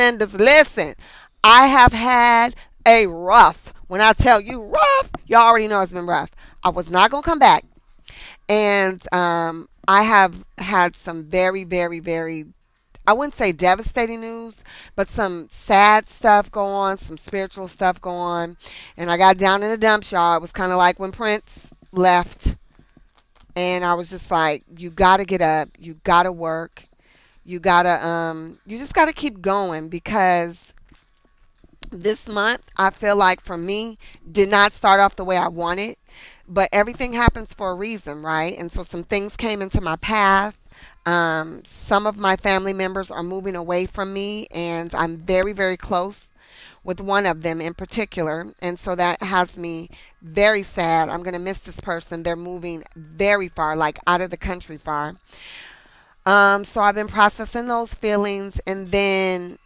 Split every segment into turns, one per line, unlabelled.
And just listen, I have had a rough. When I tell you rough, y'all already know it's been rough. I was not gonna come back, and I have had some very, very, very, I wouldn't say devastating news, but some sad stuff go on, some spiritual stuff go on. And I got down in the dumps, y'all. It was kind of like when Prince left. And I was just like, you got to get up. You got to work. You just got to keep going because this month, I feel like for me, did not start off the way I wanted. But everything happens for a reason, right? And so some things came into my path. Some of my family members are moving away from me, and I'm very, very close with one of them in particular. And so that has me very sad. I'm going to miss this person. They're moving very far, like out of the country far. So I've been processing those feelings, and then,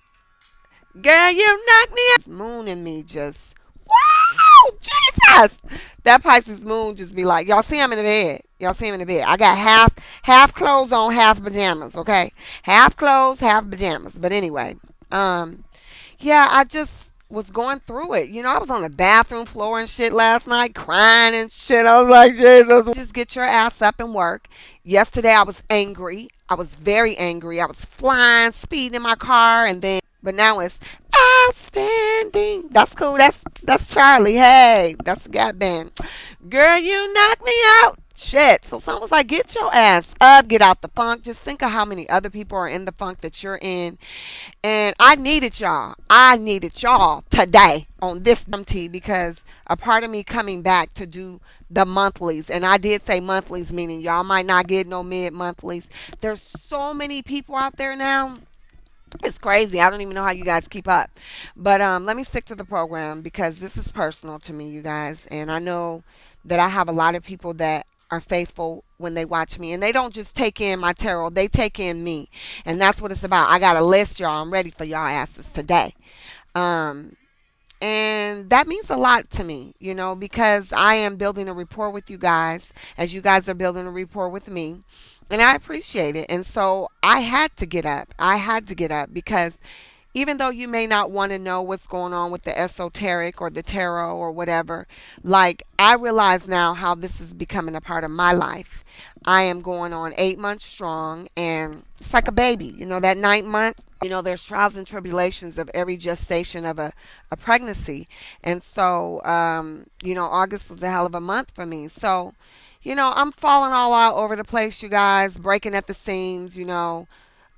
girl, you knocked me out. Moon and me just, wow, Jesus. That Pisces moon just be like, y'all see him in the bed. Y'all see him in the bed. I got half clothes on, half pajamas, okay? Half clothes, half pajamas. But anyway, yeah, I just was going through it. I was on the bathroom floor and shit last night, crying and shit. I was like, Jesus, just get your ass up and work. Yesterday, I was angry. I was very angry. I was flying, speeding in my car, and then, but now it's outstanding. That's cool. That's Charlie. Hey, that's the Gap Band. Girl, you knocked me out. Shit. So someone was like, get your ass up, get out the funk. Just think of how many other people are in the funk that you're in. And I needed y'all. I needed y'all today on this MT because a part of me coming back to do the monthlies. And I did say monthlies, meaning y'all might not get no mid monthlies. There's so many people out there now. It's crazy. I don't even know how you guys keep up. But let me stick to the program because this is personal to me, you guys. And I know that I have a lot of people that are faithful when they watch me. And they don't just take in my tarot, they take in me. And that's what it's about. I got a list, y'all. I'm ready for y'all asses today. Um, and that means a lot to me, because I am building a rapport with you guys as you guys are building a rapport with me. And I appreciate it. And so I had to get up. I had to get up because even though you may not want to know what's going on with the esoteric or the tarot or whatever, like I realize now how this is becoming a part of my life. I am going on 8 months strong, and it's like a baby. That 9th month, there's trials and tribulations of every gestation of a pregnancy. And so, August was a hell of a month for me. So, I'm falling all out over the place, you guys, breaking at the seams.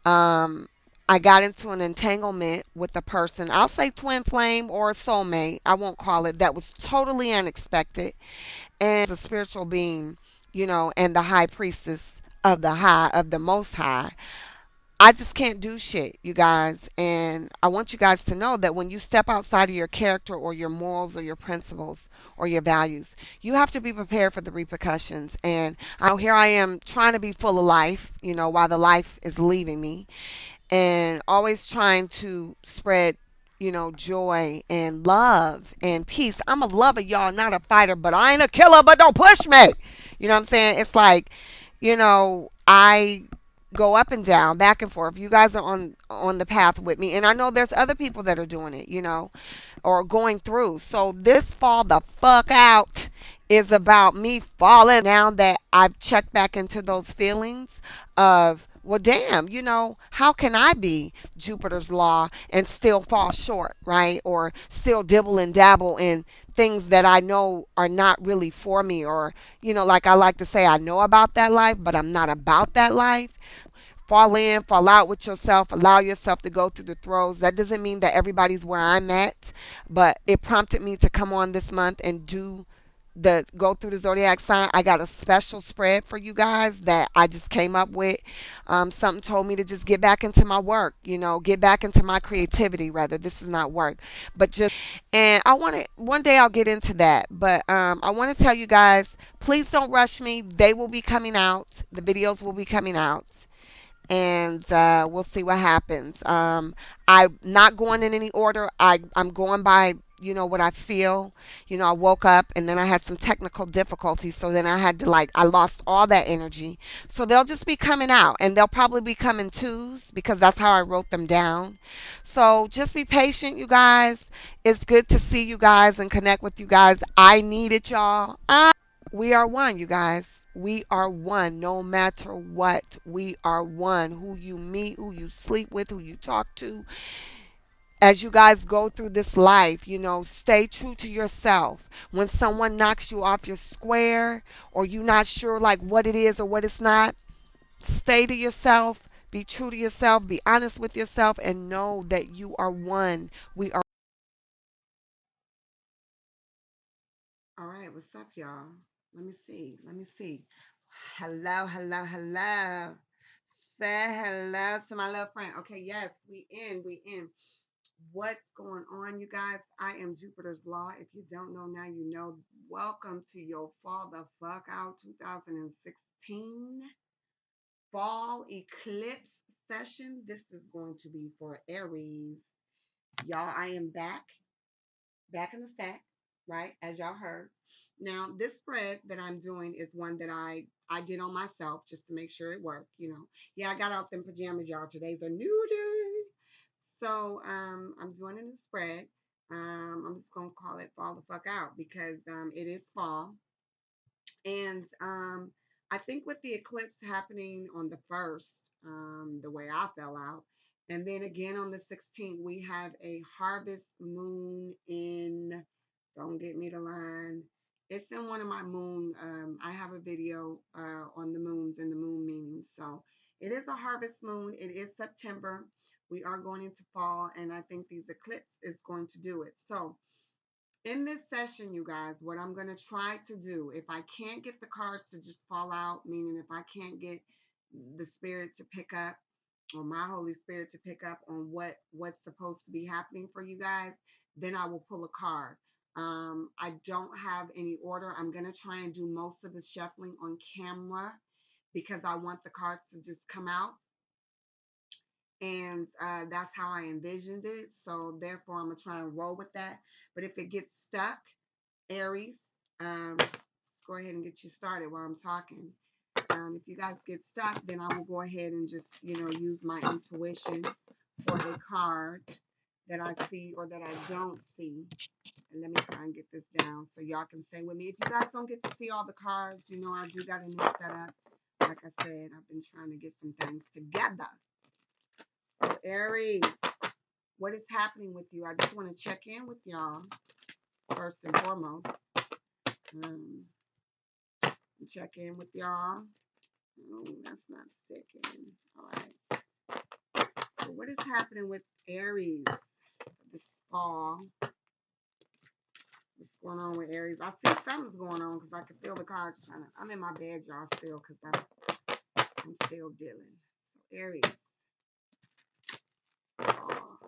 Um, I got into an entanglement with a person. I'll say twin flame or a soulmate. I won't call it. That was totally unexpected. And as a spiritual being, and the high priestess of the most high. I just can't do shit, you guys. And I want you guys to know that when you step outside of your character or your morals or your principles or your values, you have to be prepared for the repercussions. And I know here I am trying to be full of life, while the life is leaving me, and always trying to spread, joy and love and peace. I'm a lover, y'all, not a fighter, but I ain't a killer, but don't push me. You know what I'm saying? It's like, I go up and down, back and forth. You guys are on the path with me, and I know there's other people that are doing it, or going through. So this fall the fuck out is about me falling now that I've checked back into those feelings of, well, damn, how can I be Jupiter's law and still fall short, right? Or still dibble and dabble in things that I know are not really for me, or, like I like to say, I know about that life, but I'm not about that life. Fall in, fall out with yourself, allow yourself to go through the throes. That doesn't mean that everybody's where I'm at, but it prompted me to come on this month and go through the zodiac sign. I got a special spread for you guys that I just came up with. Something told me to just get back into my work, get back into my creativity. Rather, this is not work, but just, and I want to, one day I'll get into that. But I want to tell you guys, please don't rush me. They will be coming out. The videos will be coming out, and we'll see what happens. I'm not going in any order. I'm going by what I feel. I woke up and then I had some technical difficulties. So then I had to, like, I lost all that energy. So they'll just be coming out, and they'll probably be coming twos because that's how I wrote them down. So just be patient, you guys. It's good to see you guys and connect with you guys. I needed y'all. We are one, you guys. We are one no matter what. We are one. Who you meet, who you sleep with, who you talk to, as you guys go through this life, stay true to yourself. When someone knocks you off your square, or you're not sure like what it is or what it's not, stay to yourself, be true to yourself, be honest with yourself, and know that you are one. We are. All right, what's up, y'all? Let me see. Let me see. Hello, hello, hello. Say hello to my little friend. Okay, yes, we in. What's going on, you guys? I am Jupiter's Law. If you don't know now, you know. Welcome to your Fall the Fuck Out 2016 Fall Eclipse Session. This is going to be for Aries. Y'all, I am back in the sack, right? As y'all heard. Now, this spread that I'm doing is one that I did on myself just to make sure it worked. Yeah, I got off them pajamas, y'all. Today's a new day. So I'm doing a new spread. I'm just gonna call it Fall the Fuck Out because it is fall. And I think with the eclipse happening on the 1st, the way I fell out, and then again on the 16th, we have a harvest moon in, don't get me to line, it's in one of my moon. I have a video on the moons and the moon meanings. So it is a harvest moon. It is September. We are going into fall, and I think these eclipse is going to do it. So in this session, you guys, what I'm going to try to do, if I can't get the cards to just fall out, meaning if I can't get the spirit to pick up, or my Holy Spirit to pick up on what's supposed to be happening for you guys, then I will pull a card. I don't have any order. I'm going to try and do most of the shuffling on camera because I want the cards to just come out. And that's how I envisioned it. So therefore, I'm going to try and roll with that. But if it gets stuck, Aries, let's go ahead and get you started while I'm talking. If you guys get stuck, then I will go ahead and just, use my intuition for a card that I see or that I don't see. And let me try and get this down so y'all can stay with me. If you guys don't get to see all the cards, I do got a new setup. Like I said, I've been trying to get some things together. So Aries, what is happening with you? I just want to check in with y'all first and foremost. Um, check in with y'all. Oh, that's not sticking. All right. So what is happening with Aries this fall? What's going on with Aries? I see something's going on because I can feel the cards trying to. I'm in my bed, y'all, still because I'm still dealing. So Aries. Oh,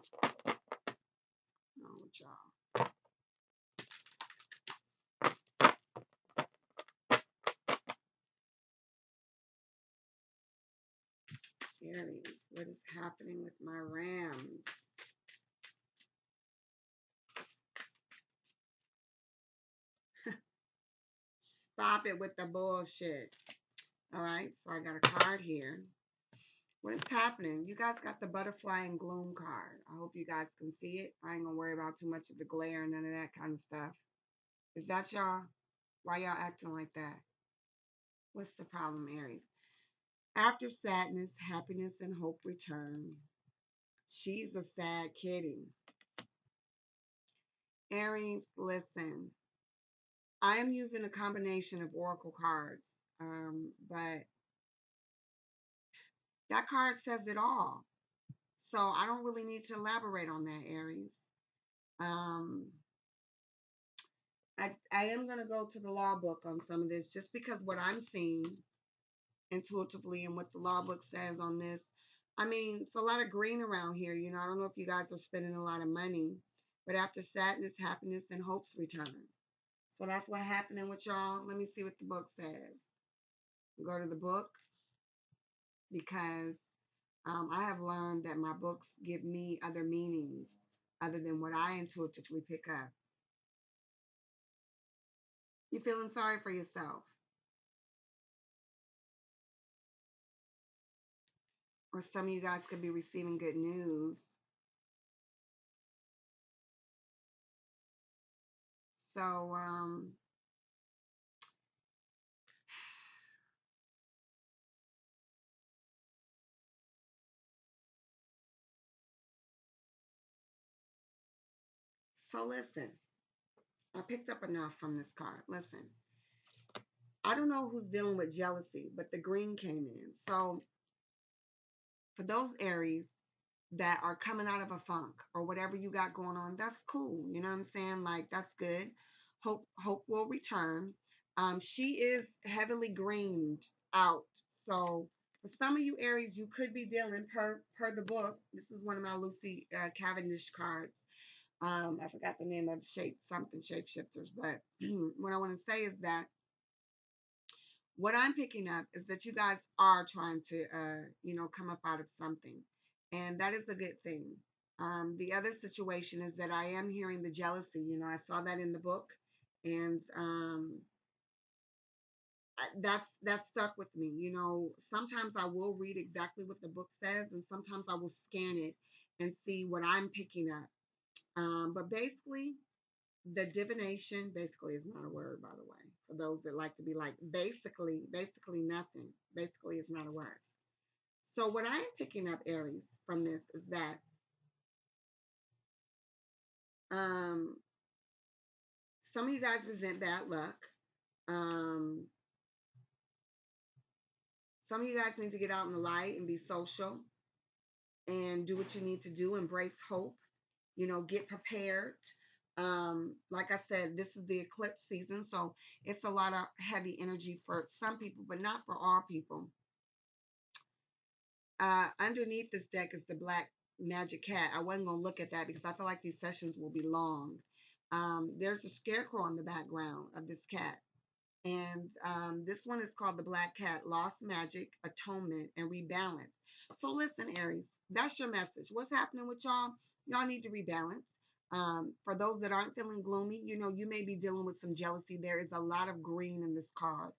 on with y'all. Aries, what is happening with my Rams? Stop it with the bullshit. All right, so I got a card here. What is happening? You guys got the butterfly and gloom card. I hope you guys can see it. I ain't gonna worry about too much of the glare and none of that kind of stuff. Is that y'all? Why y'all acting like that? What's the problem, Aries? After sadness, happiness and hope return. She's a sad kitty. Aries, listen. I am using a combination of oracle cards, but that card says it all. So I don't really need to elaborate on that, Aries. Um, I am going to go to the law book on some of this just because what I'm seeing intuitively and what the law book says on this. I mean, it's a lot of green around here. I don't know if you guys are spending a lot of money, but after sadness, happiness, and hopes return. So that's what's happening with y'all. Let me see what the book says. Go to the book because I have learned that my books give me other meanings other than what I intuitively pick up. You feeling sorry for yourself? Or some of you guys could be receiving good news. So, listen, I picked up enough from this card. Listen, I don't know who's dealing with jealousy, but the green came in. So for those Aries that are coming out of a funk or whatever you got going on, that's cool. You know what I'm saying? Like, that's good. Hope will return. She is heavily greened out. So for some of you Aries, you could be dealing per the book. This is one of my Lucy Cavendish cards. I forgot the name of shapeshifters, but what I want to say is that what I'm picking up is that you guys are trying to, come up out of something, and that is a good thing. The other situation is that I am hearing the jealousy. I saw that in the book, and that's stuck with me. Sometimes I will read exactly what the book says, and sometimes I will scan it and see what I'm picking up. But basically, the divination basically is not a word, by the way, for those that like to be like basically nothing. Basically is not a word. So what I am picking up, Aries, from this is that um some of you guys resent bad luck. um some of you guys need to get out in the light and be social and do what you need to do. Embrace hope. Get prepared. Like I said, this is the eclipse season, so it's a lot of heavy energy for some people, but not for all people. Underneath this deck is the black magic cat. I wasn't going to look at that because I feel like these sessions will be long. There's a scarecrow on the background of this cat. And this one is called the Black Cat: Lost Magic, Atonement, and Rebalance. So listen, Aries, that's your message. What's happening with y'all? Y'all need to rebalance. For those that aren't feeling gloomy, you may be dealing with some jealousy. There is a lot of green in this card.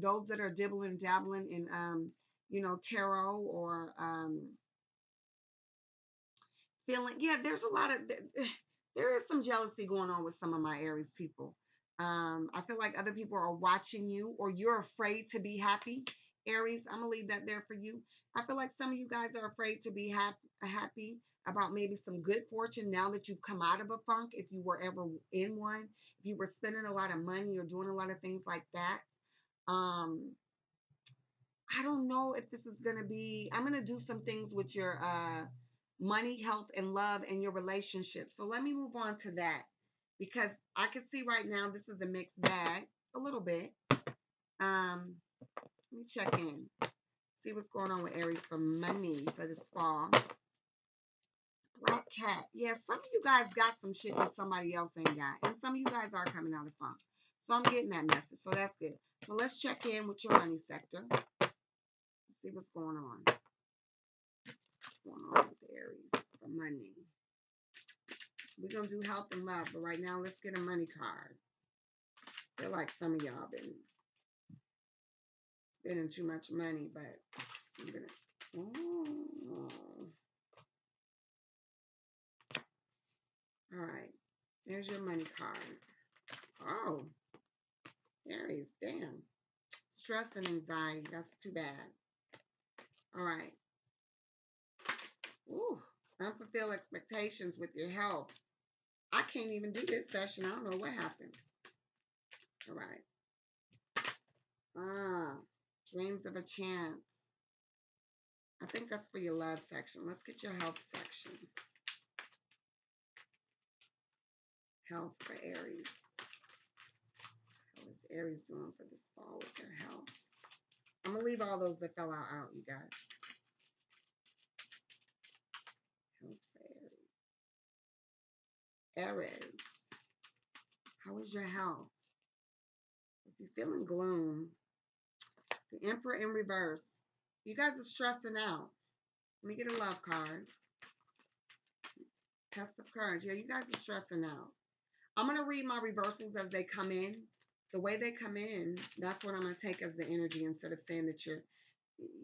Those that are dibbling, dabbling in, tarot or feeling, yeah, there's a lot of, there is some jealousy going on with some of my Aries people. I feel like other people are watching you, or you're afraid to be happy. Aries, I'm gonna leave that there for you. I feel like some of you guys are afraid to be happy about maybe some good fortune now that you've come out of a funk. If you were ever in one, if you were spending a lot of money or doing a lot of things like that. Um, I don't know if this is gonna be. I'm gonna do some things with your money, health, and love, and your relationship. So let me move on to that, because I can see right now this is a mixed bag a little bit. Let me check in, see what's going on with Aries for money for this fall. Black cat. Yeah, some of you guys got some shit that somebody else ain't got, and some of you guys are coming out of funk. So I'm getting that message. So that's good. So let's check in with your money sector. Let's see what's going on. What's going on with Aries for money? We're going to do health and love, but right now let's get a money card. I feel like some of y'all been spending too much money, but I'm going to... Oh. All right. There's your money card. Oh, Aries, damn. Stress and anxiety. That's too bad. All right. Ooh. Unfulfilled expectations with your health. I can't even do this session. I don't know what happened. All right. Dreams of a chance. I think that's for your love section. Let's get your health section. Health for Aries. How is Aries doing for this fall with their health? I'm going to leave all those that fell out, you guys. Health for Aries. Aries. How is your health? If you're feeling gloom, the Emperor in reverse. You guys are stressing out. Let me get a love card. Test of courage. Yeah, you guys are stressing out. I'm going to read my reversals as they come in. The way they come in, that's what I'm going to take as the energy instead of saying that you're,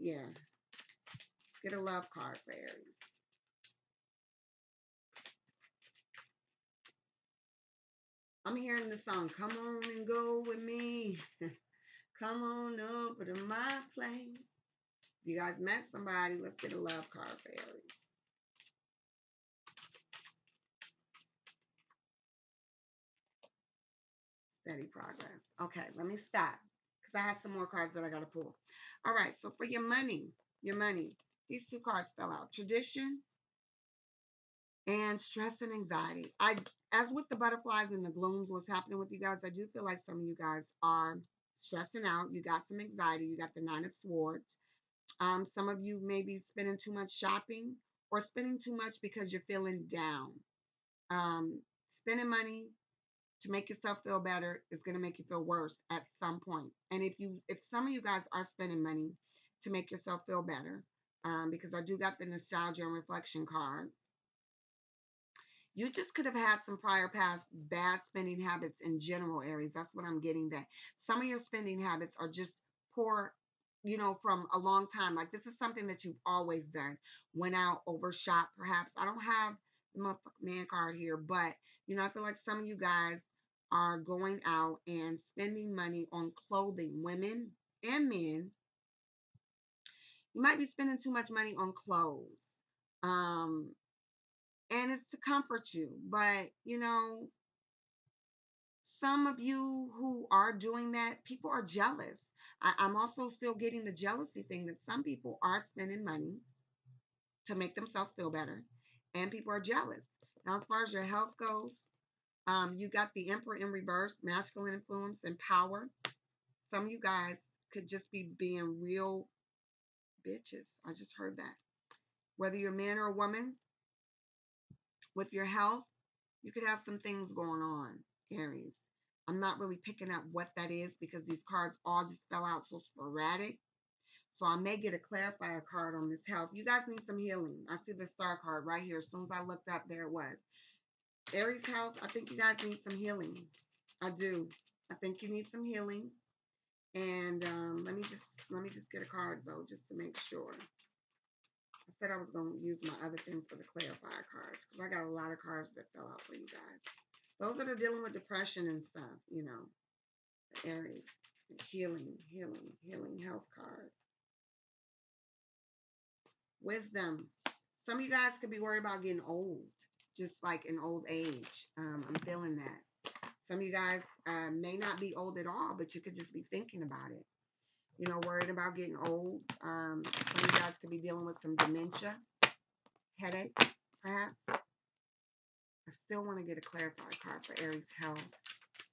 yeah. Let's get a love card for Aries. I'm hearing the song, come on and go with me. Come on up to my place. You guys met somebody. Let's get a love card for Aries. Steady progress. Okay, let me stop because I have some more cards that I got to pull. All right, so for your money, these two cards fell out. Tradition and stress and anxiety. As with the butterflies and the glooms, what's happening with you guys, I do feel like some of you guys are stressing out. You got some anxiety. You got the Nine of Swords. Some of you may be spending too much shopping or spending too much because you're feeling down. Spending money to make yourself feel better is going to make you feel worse at some point. And if some of you guys are spending money to make yourself feel better, because I do got the nostalgia and reflection card, you just could have had some prior past bad spending habits in general, Aries. That's what I'm getting, that some of your spending habits are just poor, from a long time. Like this is something that you've always done. Went out, overshot, perhaps. I don't have the motherfucking man card here, but I feel like some of you guys are going out and spending money on clothing, women and men. You might be spending too much money on clothes. Um, and it's to comfort you. But, some of you who are doing that, people are jealous. I'm also still getting the jealousy thing that some people are spending money to make themselves feel better, and people are jealous. Now, as far as your health goes, you got the Emperor in reverse, masculine influence and power. Some of you guys could just be being real bitches. I just heard that. Whether you're a man or a woman, with your health, you could have some things going on, Aries. I'm not really picking up what that is because these cards all just fell out so sporadic. So I may get a clarifier card on this health. You guys need some healing. I see the star card right here. As soon as I looked up, there it was. Aries health, I think you guys need some healing. I do. I think you need some healing. And let me just get a card though, just to make sure. I said I was going to use my other things for the clarifier cards because I got a lot of cards that fell out for you guys. Those that are dealing with depression and stuff, Aries, healing health card. Wisdom. Some of you guys could be worried about getting old, just like in old age. I'm feeling that. Some of you guys may not be old at all, but you could just be thinking about it. Worried about getting old. Some of you guys could be dealing with some dementia, headaches, perhaps. I still want to get a clarified card for Aries health.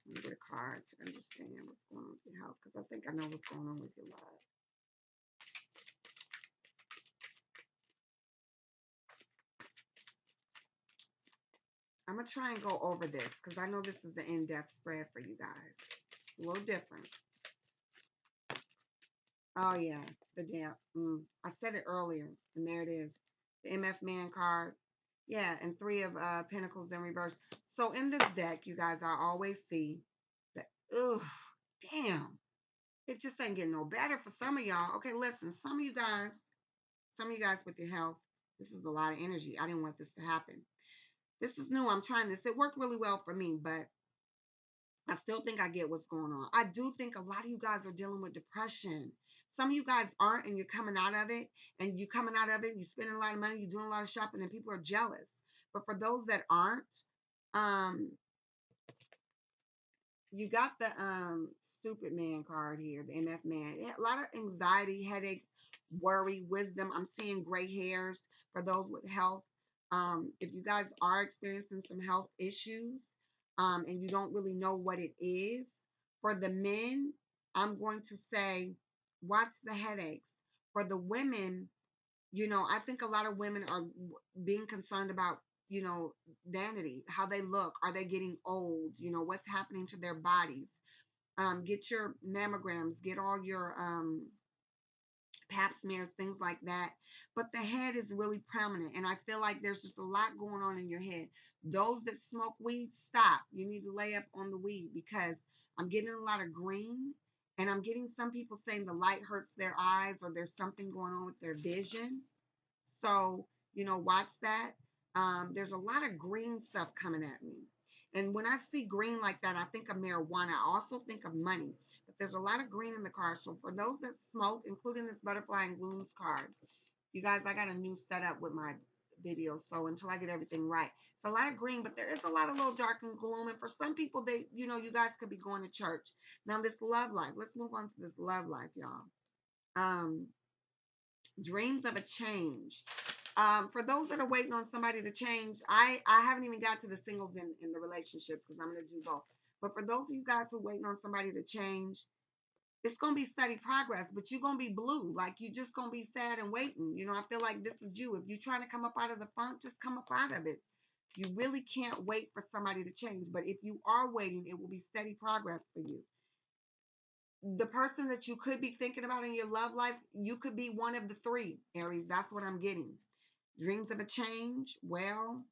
Let me get a card to understand what's going on with your health, because I think I know what's going on with your love. I'm going to try and go over this because I know this is the in-depth spread for you guys. A little different. Oh, yeah. The damn. I said it earlier, and there it is. The MF Man card. Yeah, and 3 of Pentacles in reverse. So in this deck, you guys, I always see that, ugh, damn. It just ain't getting no better for some of y'all. Okay, listen, some of you guys with your health, this is a lot of energy. I didn't want this to happen. This is new. I'm trying this. It worked really well for me, but I still think I get what's going on. I do think a lot of you guys are dealing with depression. Some of you guys aren't, and you're coming out of it, and you're coming out of it, you're spending a lot of money, you're doing a lot of shopping, and people are jealous. But for those that aren't, um, you got the stupid man card here, the MF man. A lot of anxiety, headaches, worry, wisdom. I'm seeing gray hairs for those with health. If you guys are experiencing some health issues, and you don't really know what it is, for the men, I'm going to say, watch the headaches. For the women, I think a lot of women are being concerned about, vanity, how they look. Are they getting old? What's happening to their bodies? Get your mammograms, get all your pap smears, things like that. But the head is really prominent. And I feel like there's just a lot going on in your head. Those that smoke weed, stop. You need to lay up on the weed because I'm getting a lot of green. And I'm getting some people saying the light hurts their eyes or there's something going on with their vision. So, watch that. There's a lot of green stuff coming at me. And when I see green like that, I think of marijuana. I also think of money. But there's a lot of green in the card. So for those that smoke, including this butterfly and glooms card, you guys, I got a new setup with my videos. So until I get everything right, it's a lot of green, but there is a lot of little dark and gloom. And for some people, you guys could be going to church. Now this love life. Let's move on to this love life, y'all. Um, Dreams of a change. For those that are waiting on somebody to change, I haven't even got to the singles in the relationships because I'm going to do both. But for those of you guys who are waiting on somebody to change, it's going to be steady progress, but you're going to be blue. Like you're just going to be sad and waiting. I feel like this is you. If you're trying to come up out of the funk, just come up out of it. You really can't wait for somebody to change. But if you are waiting, it will be steady progress for you. The person that you could be thinking about in your love life, you could be one of the three, Aries. That's what I'm getting. Dreams of a change. Well,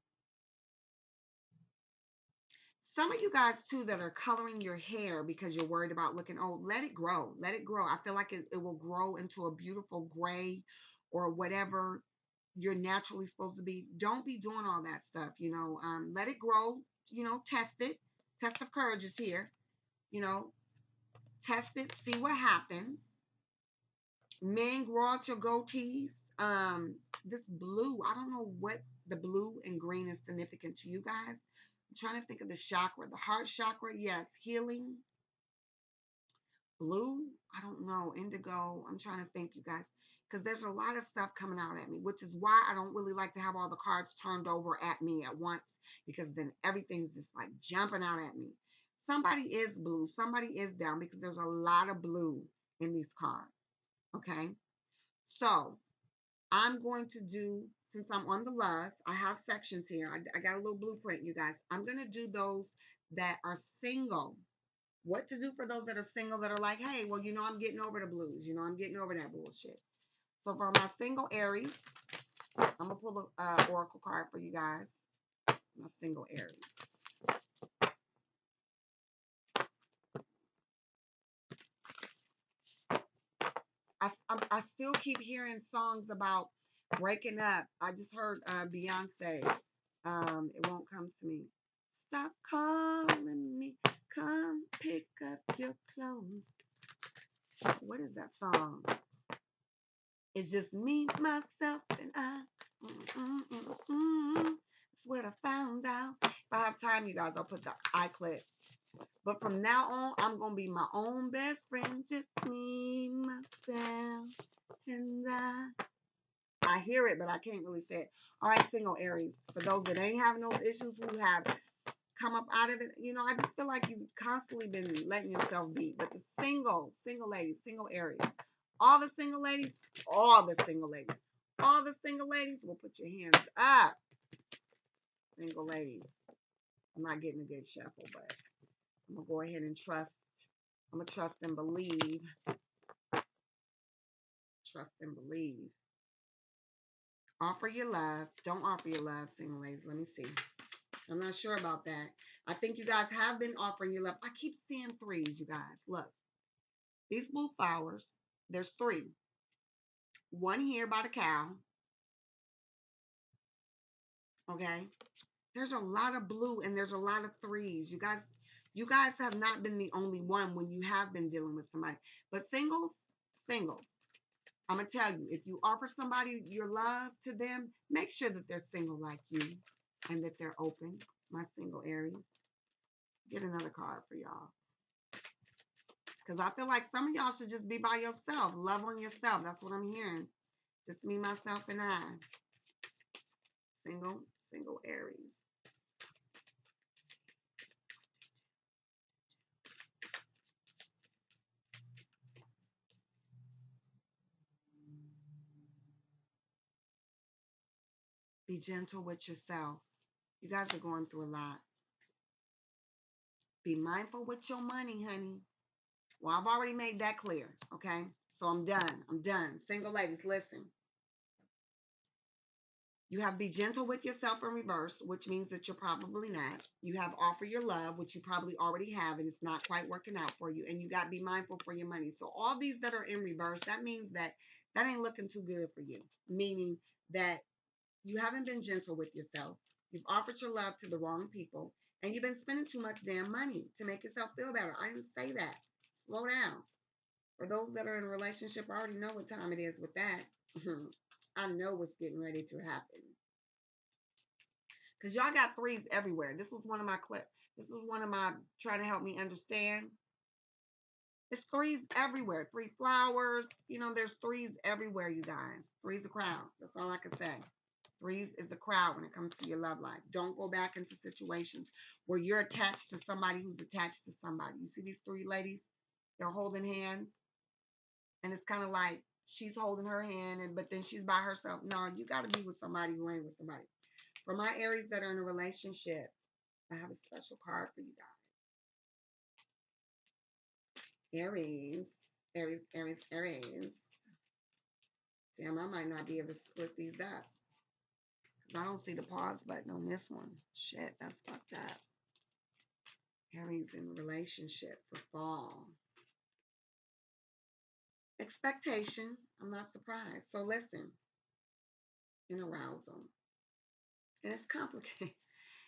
some of you guys too that are coloring your hair because you're worried about looking old, let it grow. Let it grow. I feel like it will grow into a beautiful gray or whatever you're naturally supposed to be. Don't be doing all that stuff. Let it grow. Test it. Test of courage is here. You know, Test it. See what happens. Men, grow out your goatees. This blue, I don't know what the blue and green is significant to you guys. I'm trying to think of the chakra, the heart chakra. Yes, healing. Blue, I don't know. Indigo. I'm trying to think, you guys, because there's a lot of stuff coming out at me, which is why I don't really like to have all the cards turned over at me at once, because then everything's just like jumping out at me. Somebody is blue. Somebody is down because there's a lot of blue in these cards. Okay. So I'm going to do, since I'm on the love, I have sections here. I got a little blueprint, you guys. I'm going to do those that are single. What to do for those that are single that are like, hey, well, I'm getting over the blues. I'm getting over that bullshit. So for my single Aries, I'm going to pull an oracle card for you guys. My single Aries. I still keep hearing songs about breaking up. I just heard Beyonce. It won't come to me. Stop calling me. Come pick up your clothes. What is that song? It's just me, myself, and I. That's what I found out. If I have time, you guys, I'll put the iClip. But from now on, I'm going to be my own best friend. Just me, myself, and I. I hear it, but I can't really say it. All right, single Aries. For those that ain't having those issues, who have come up out of it, I just feel like you've constantly been letting yourself be. But the single ladies, single Aries, all the single ladies, all the single ladies, all the single ladies will put your hands up. Single ladies. I'm not getting a good shuffle, but I'm going to go ahead and trust. I'm going to trust and believe. Trust and believe. Offer your love. Don't offer your love, single ladies. Let me see. I'm not sure about that. I think you guys have been offering your love. I keep seeing threes, you guys. Look. These blue flowers, there's three. One here by the cow. Okay. There's a lot of blue and there's a lot of threes. You guys have not been the only one when you have been dealing with somebody. But singles. I'm going to tell you, if you offer somebody your love to them, make sure that they're single like you and that they're open. My single Aries. Get another card for y'all. Because I feel like some of y'all should just be by yourself. Love on yourself. That's what I'm hearing. Just me, myself, and I. Single Aries. Be gentle with yourself. You guys are going through a lot. Be mindful with your money, honey. Well, I've already made that clear, okay? So I'm done. I'm done. Single ladies, listen. You have be gentle with yourself in reverse, which means that you're probably not. You have offer your love, which you probably already have, and it's not quite working out for you. And you got to be mindful for your money. So all these that are in reverse, that means that that ain't looking too good for you. Meaning that you haven't been gentle with yourself. You've offered your love to the wrong people, and you've been spending too much damn money to make yourself feel better. I didn't say that. Slow down. For those that are in a relationship, I already know what time it is with that. I know what's getting ready to happen. Because y'all got threes everywhere. This was one of my clips. This was one of my trying to help me understand. It's threes everywhere. Three flowers. You know, there's threes everywhere, you guys. Three's a crowd. That's all I can say. Threes is a crowd when it comes to your love life. Don't go back into situations where you're attached to somebody who's attached to somebody. You see these three ladies? They're holding hands. And it's kind of like she's holding her hand, but then she's by herself. No, you got to be with somebody who ain't with somebody. For my Aries that are in a relationship, I have a special card for you guys. Aries, Aries, Aries, Aries. Damn, I might not be able to split these up. I don't see the pause button on this one. Shit, that's fucked up. Aries in a relationship for fall. Expectation. I'm not surprised. So listen, in arousal. And it's complicated.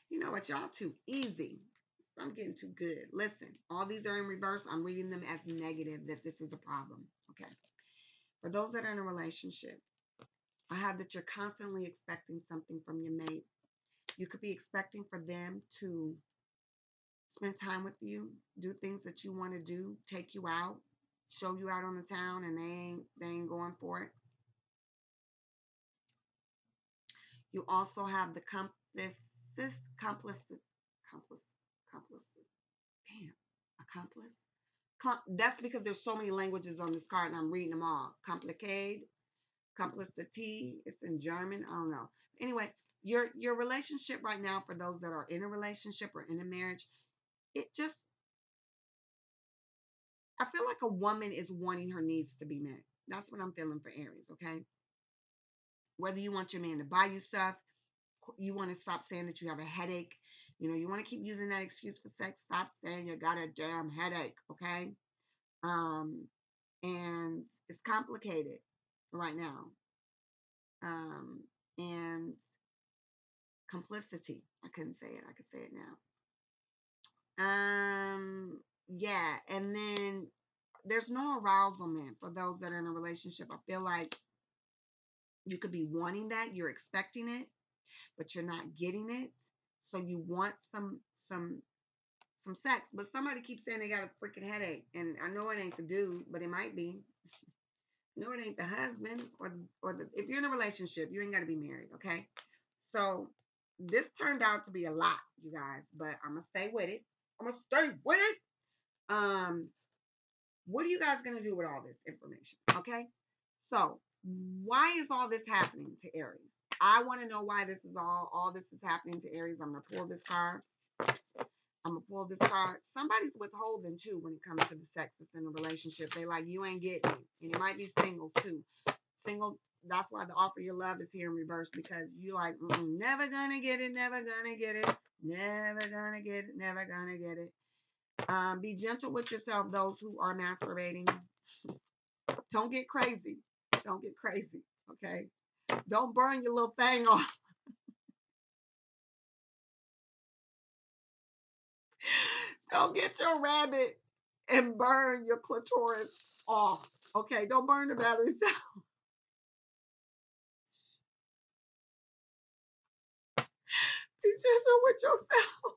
You know what? Y'all too easy. I'm getting too good. Listen, all these are in reverse. I'm reading them as negative that this is a problem. Okay. For those that are in a relationship, I have that you're constantly expecting something from your mate. You could be expecting for them to spend time with you, do things that you want to do, take you out, show you out on the town, and they ain't going for it. You also have the complicit, damn, accomplice. That's because there's so many languages on this card, and I'm reading them all. Complicate, complicity. It's in German. I don't know. Anyway, your relationship right now, for those that are in a relationship or in a marriage, it just, I feel like a woman is wanting her needs to be met. That's what I'm feeling for Aries. Okay. Whether you want your man to buy you stuff, you want to stop saying that you have a headache. You know, you want to keep using that excuse for sex. Stop saying you got a damn headache. Okay. Um, and it's complicated right now. And complicity. I couldn't say it. I could say it now. Yeah. And then there's no arousal for those that are in a relationship. I feel like you could be wanting that, you're expecting it, but you're not getting it. So you want some sex, but somebody keeps saying they got a freaking headache, and I know it ain't the dude, but it might be. No, it ain't the husband or the. If you're in a relationship, you ain't got to be married, okay? So this turned out to be a lot, you guys, but I'm gonna stay with it. I'm gonna stay with it. Um, what are you guys gonna do with all this information? Okay, so why is all this happening to Aries? I want to know why this is all this is happening to Aries. I'm gonna pull this card. I'm gonna pull this card. Somebody's withholding too when it comes to the sex that's in a relationship. They like, you ain't getting it, and it might be singles too. Singles. That's why the offer your love is here in reverse, because you like, never gonna get it, never gonna get it, never gonna get it, never gonna get it. Be gentle with yourself, those who are masturbating. Don't get crazy. Don't get crazy. Okay. Don't burn your little thing off. Don't get your rabbit and burn your clitoris off. Okay. Don't burn the batteries out. Be gentle with yourself.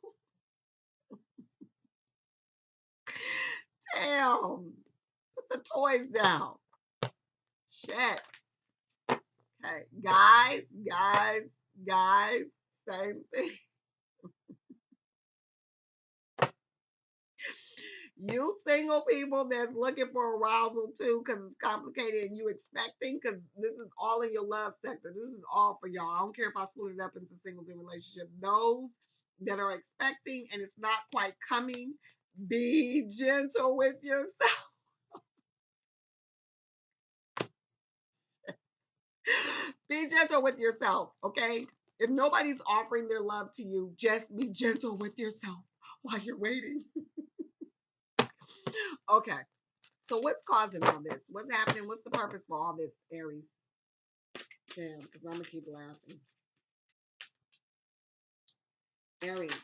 Damn. Put the toys down. Shit. Okay. Guys, same thing. You single people that's looking for arousal too, because it's complicated and you expecting, because this is all in your love sector. This is all for y'all. I don't care if I split it up into singles and relationship. Those that are expecting and it's not quite coming, be gentle with yourself. Be gentle with yourself, okay? If nobody's offering their love to you, just be gentle with yourself while you're waiting. Okay. So what's causing all this? What's happening? What's the purpose for all this, Aries? Damn, because I'm gonna keep laughing. Aries.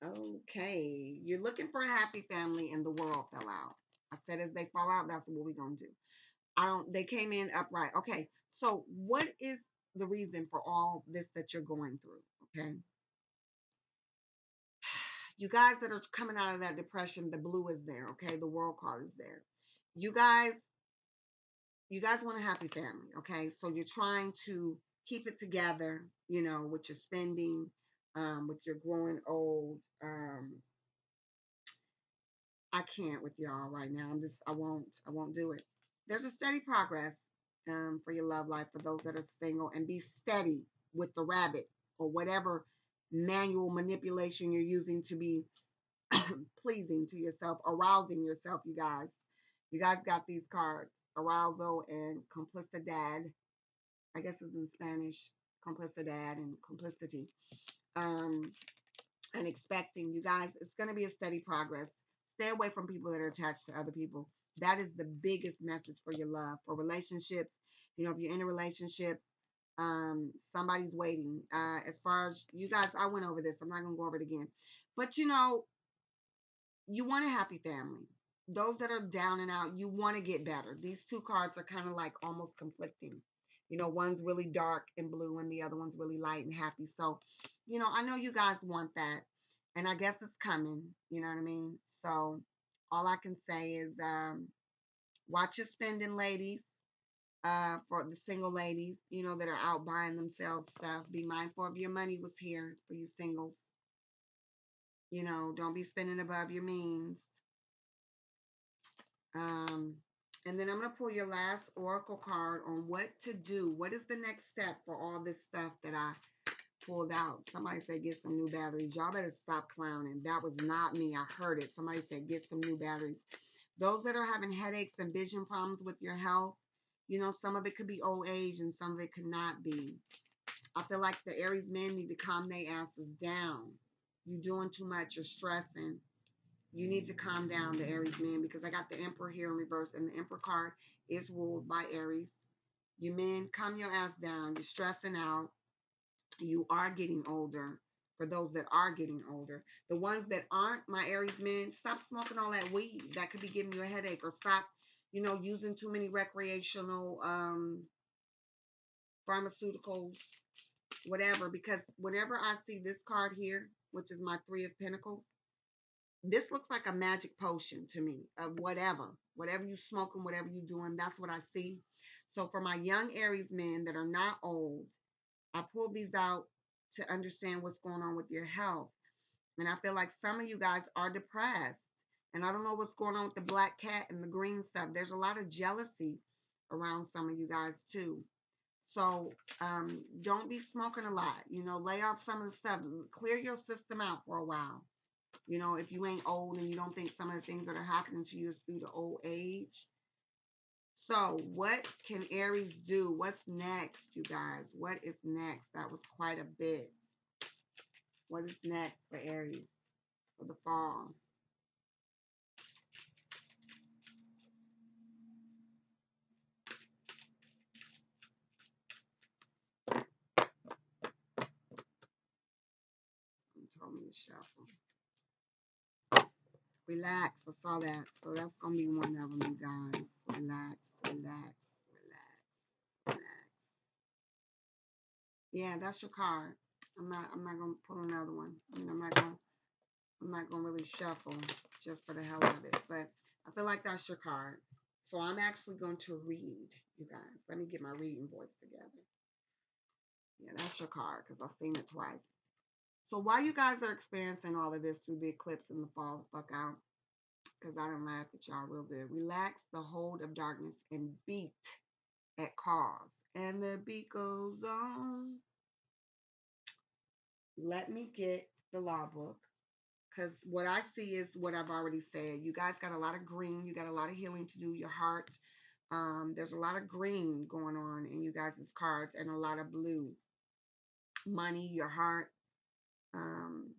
Okay. You're looking for a happy family and the world fell out. I said as they fall out, that's what we're gonna do. They came in upright. Okay. So what is the reason for all this that you're going through? Okay. You guys that are coming out of that depression, the blue is there. Okay. The world card is there. You guys, you guys want a happy family. Okay. So you're trying to keep it together, with your spending, with your growing old. I can't with y'all right now. I won't do it. There's a steady progress for your love life for those that are single, and be steady with the rabbit or whatever manual manipulation you're using to be pleasing to yourself, arousing yourself, you guys. You guys got these cards, arousal and complicidad. I guess it's in Spanish, complicidad and complicity. Um, and expecting. You guys, it's going to be a steady progress. Stay away from people that are attached to other people. That is the biggest message for your love. For relationships, if you're in a relationship, somebody's waiting. As far as you guys, I went over this. I'm not going to go over it again. But you want a happy family. Those that are down and out, you want to get better. These two cards are kind of like almost conflicting. One's really dark and blue and the other one's really light and happy. So, I know you guys want that. And I guess it's coming. You know what I mean? So, all I can say is watch your spending, ladies. For the single ladies, that are out buying themselves stuff. Be mindful of your money was here for you singles. Don't be spending above your means. Um, and then I'm going to pull your last oracle card on what to do. What is the next step for all this stuff that I pulled out? Somebody said get some new batteries. Y'all better stop clowning. That was not me. I heard it. Somebody said get some new batteries. Those that are having headaches and vision problems with your health, some of it could be old age and some of it could not be. I feel like the Aries men need to calm their asses down. You're doing too much. You're stressing. You need to calm down, the Aries man, because I got the Emperor here in reverse, and the Emperor card is ruled by Aries. You men, calm your ass down. You're stressing out. You are getting older. For those that are getting older, the ones that aren't, my Aries men, stop smoking all that weed. That could be giving you a headache, or stop, using too many recreational pharmaceuticals, whatever. Because whenever I see this card here, which is my Three of Pentacles, this looks like a magic potion to me of whatever you smoking, whatever you doing. That's what I see. So for my young Aries men that are not old, I pulled these out to understand what's going on with your health. And I feel like some of you guys are depressed. And I don't know what's going on with the black cat and the green stuff. There's a lot of jealousy around some of you guys too. So don't be smoking a lot. Lay off some of the stuff. Clear your system out for a while. If you ain't old and you don't think some of the things that are happening to you is through the old age. So what can Aries do? What's next, you guys? What is next? That was quite a bit. What is next for Aries for the fall? Someone told me to shuffle. Relax. I saw that. So that's going to be one of them, you guys. Relax, relax, relax, relax. Yeah, that's your card. I'm not gonna pull another one. I mean, I'm not gonna really shuffle just for the hell of it. But I feel like that's your card. So I'm actually going to read, you guys. Let me get my reading voice together. Yeah, that's your card because I've seen it twice. So while you guys are experiencing all of this through the eclipse and the fall the fuck out, because I done laughed at y'all real good. Relax the hold of darkness and beat at cause. And the beat goes on. Let me get the law book. Because what I see is what I've already said. You guys got a lot of green. You got a lot of healing to do. Your heart, There's a lot of green going on in you guys' cards and a lot of blue. Money, your heart. Um,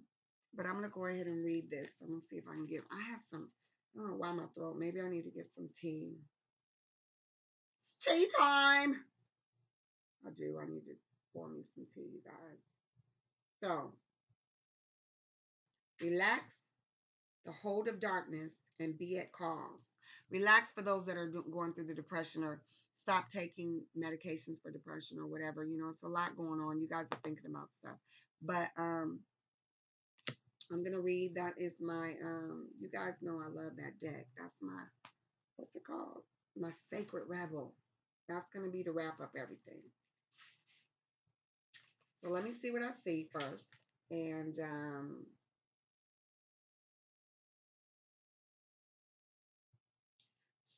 but I'm going to go ahead and read this. I'm going to see if I can get, I have some, I don't know why my throat, maybe I need to get some tea. It's tea time. I do. I need to pour me some tea, you guys. So, relax the hold of darkness and be at cause. Relax for those that are going through the depression, or stop taking medications for depression or whatever. You know, it's a lot going on. You guys are thinking about stuff. But I'm going to read. That is my, you guys know I love that deck. That's my, what's it called? My Sacred Rebel. That's going to be to wrap up everything. So let me see what I see first. And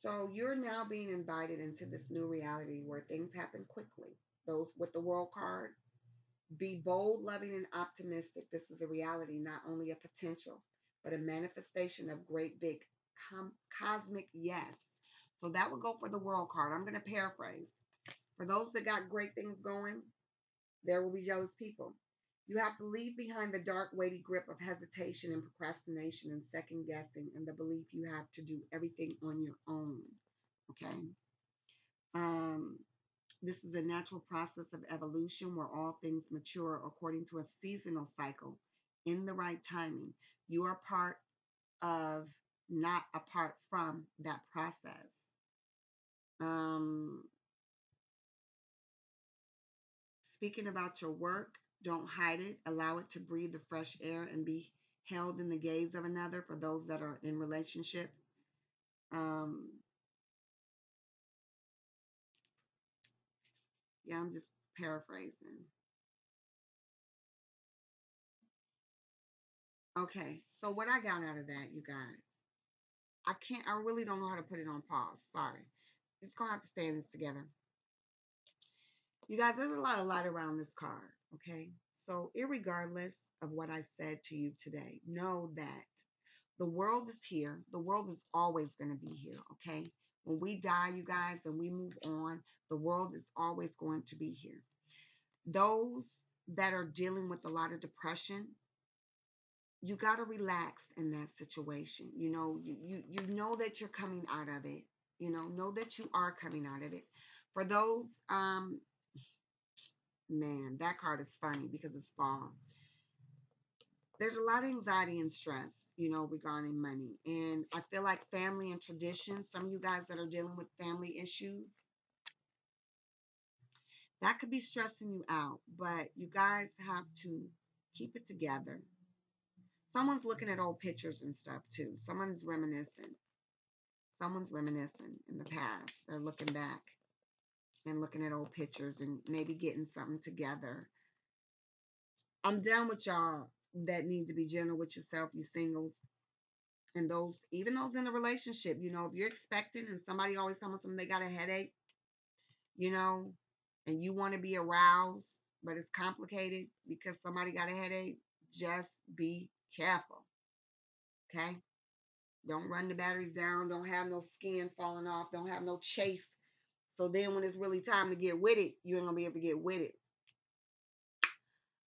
so you're now being invited into this new reality where things happen quickly. Those with the World card, be bold, loving, and optimistic. This is a reality, not only a potential, but a manifestation of great big cosmic yes. So that would go for the World card. I'm going to paraphrase. For those that got great things going, there will be jealous people. You have to leave behind the dark, weighty grip of hesitation and procrastination and second guessing and the belief you have to do everything on your own. Okay. Um, this is a natural process of evolution where all things mature according to a seasonal cycle in the right timing. You are part of, not apart from that process. Um, Speaking about your work, don't hide it. Allow it to breathe the fresh air and be held in the gaze of another for those that are in relationships. Um, yeah, I'm just paraphrasing. Okay, so what I got out of that, you guys, I really don't know how to put it on pause. Sorry. Just gonna have to stay in this together. You guys, there's a lot of light around this card, okay? So, irregardless of what I said to you today, know that the world is here. The world is always going to be here, okay? When we die, you guys, and we move on, the world is always going to be here. Those that are dealing with a lot of depression, you got to relax in that situation. You know, you know that you're coming out of it. You know that you are coming out of it. For those, man, that card is funny because it's fall. There's a lot of anxiety and stress, you know, regarding money. And I feel like family and tradition, some of you guys that are dealing with family issues, that could be stressing you out. But you guys have to keep it together. Someone's looking at old pictures and stuff too. Someone's reminiscing. Someone's reminiscing in the past. They're looking back and looking at old pictures and maybe getting something together. I'm done with y'all that need to be gentle with yourself, you singles. And those, even those in a relationship, you know, if you're expecting and somebody always telling them they got a headache, you know, and you want to be aroused, but it's complicated because somebody got a headache, just be careful. Okay? Don't run the batteries down. Don't have no skin falling off. Don't have no chafe. So then when it's really time to get with it, you ain't gonna be able to get with it.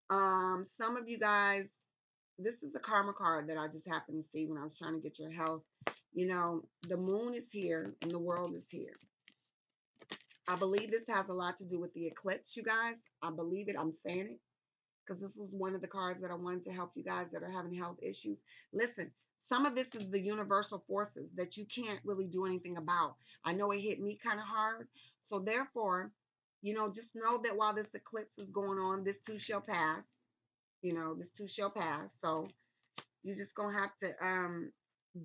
Some of you guys, this is a karma card that I just happened to see when I was trying to get your health. You know, the moon is here and the world is here. I believe this has a lot to do with the eclipse, you guys. I believe it. I'm saying it because this was one of the cards that I wanted to help you guys that are having health issues. Listen, some of this is the universal forces that you can't really do anything about. I know it hit me kind of hard. So therefore, you know, just know that while this eclipse is going on, this too shall pass. You know, this too shall pass. So you just gonna have to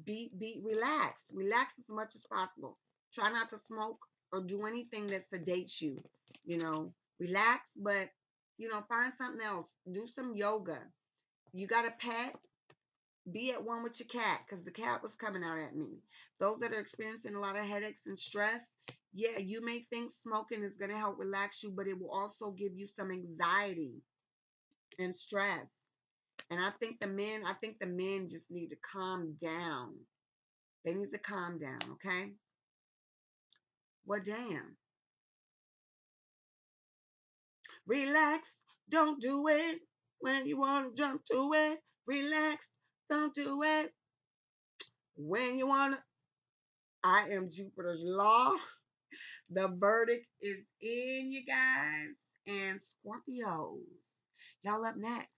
be relax as much as possible. Try not to smoke or do anything that sedates you. You know, relax, but you know, find something else. Do some yoga. You got a pet, be at one with your cat, because the cat was coming out at me. Those that are experiencing a lot of headaches and stress, yeah, you may think smoking is going to help relax you, but it will also give you some anxiety and stress. And I think the men just need to calm down. They need to calm down, okay? Well, damn. Relax. Don't do it when you want to jump to it. Relax. Don't do it when you want to. I am Jupiter's law. The verdict is in, you guys. And Scorpios. Y'all up next.